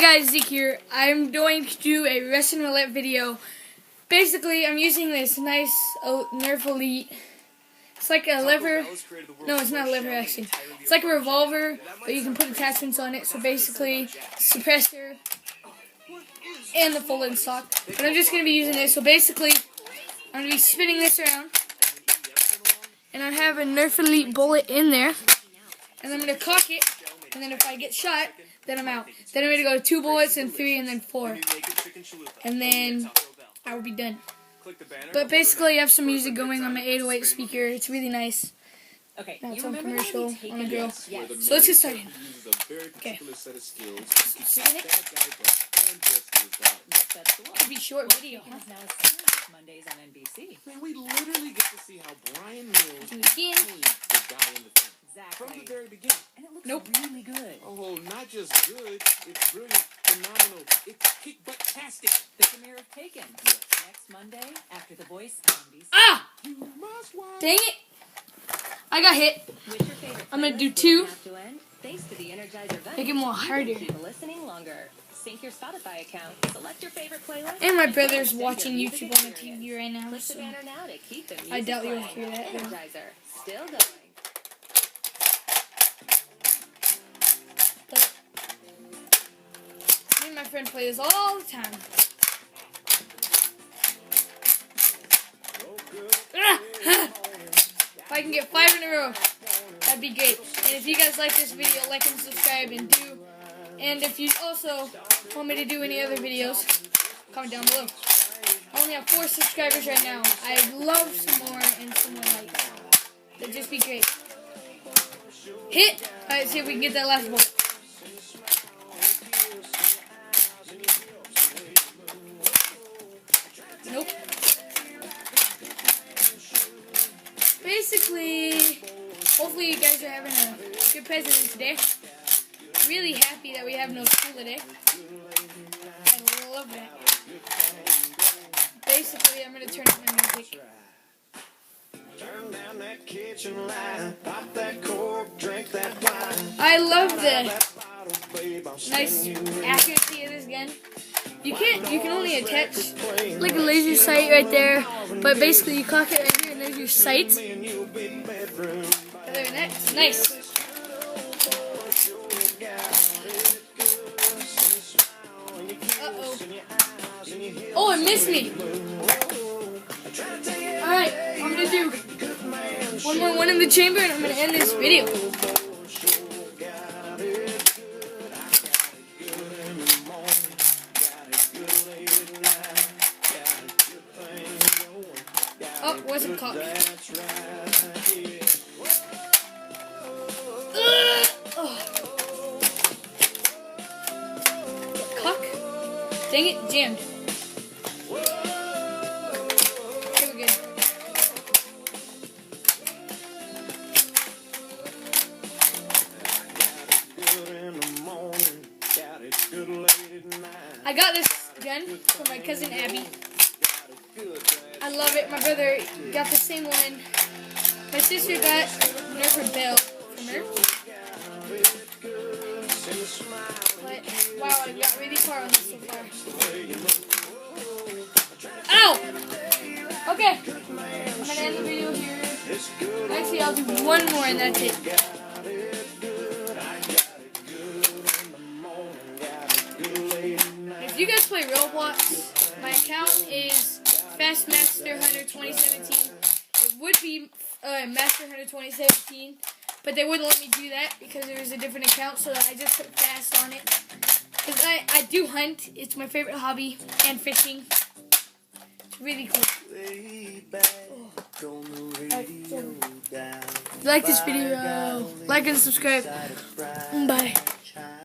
guys, Zeke here. I'm going to do a Russian roulette video. Basically, I'm using this nice Nerf Elite. It's like a lever. No, it's not a lever actually. It's like a revolver, but you can put attachments on it. So basically, suppressor and the full-in stock. But I'm just going to be using this. So basically, I'm going to be spinning this around. And I have a Nerf Elite bullet in there. And I'm going to cock it. And then if I get shot, then I'm out. Then I'm going to go 2 bullets and 3 and then 4. And then I will be done. But basically I have some music going on my 808 speaker. It's really nice. Okay, now it's on commercial on a girl. So let's get started. Okay. Spin it. It'll be a short video. Mondays on NBC. Man, we literally get to see how Brian Mills Do it again. the guy in the film. Exactly. From the very beginning. And it looks Nope. really good. Oh, not just good, it's brilliant, phenomenal, it's kick-butt-tastic. The premiere of Taken. Yes. Next Monday after The Voice on NBC. Ah! You must watch. Dang it. I got hit. With your favorite I'm gonna do playlist 2. have to end, thanks to the Energizer Vest, Make it more you can harder. Keep listening longer. Sync your Spotify account. Select your favorite playlist. And my brother's save watching your music YouTube on the experience. TV right now. Click the So banner now to keep the music I doubt you'll playing. hear that, though. Energizer. Still going. me and my friend play this all the time. If I can get 5 in a row, that'd be great. And if you guys like this video, like and subscribe and if you also want me to do any other videos, comment down below. I only have 4 subscribers right now. I'd love some more and some more likes. That'd just be great. Hit! Alright, see if we can get that last bullet. Nope. Basically, hopefully you guys are having a good President's Day. Really happy that we have no school today. I love that. Basically, I'm going to turn up my music. Turn down that kitchen light, pop that cork, drink that wine. I love the Bottle, babe, I'll nice send you accuracy of this gun. You can only attach like a laser sight right there, but basically you cock it right here and there's your sight. Other than that, it's nice. Uh-oh. Oh, it missed me. Alright, I'm gonna do one more one in the chamber and I'm gonna end this video. Oh, wasn't cocked. Oh. Cock? Dang it, jammed. Okay, we're good. I got this gun from my cousin Abby. I love it. My brother got the same one. My sister got Nerf Bell from her. But wow, I got really far on this so far. Ow! Okay, I'm gonna end the video here. Actually, I'll do one more and that's it. If you guys play Roblox, my account is Fastmaster Hunter 2017. It would be Master Hunter 2017, but they wouldn't let me do that because there was a different account, so I just put Fast on it. Because I do hunt. It's my favorite hobby, and fishing. It's really cool. If you like this video, like and subscribe. Bye.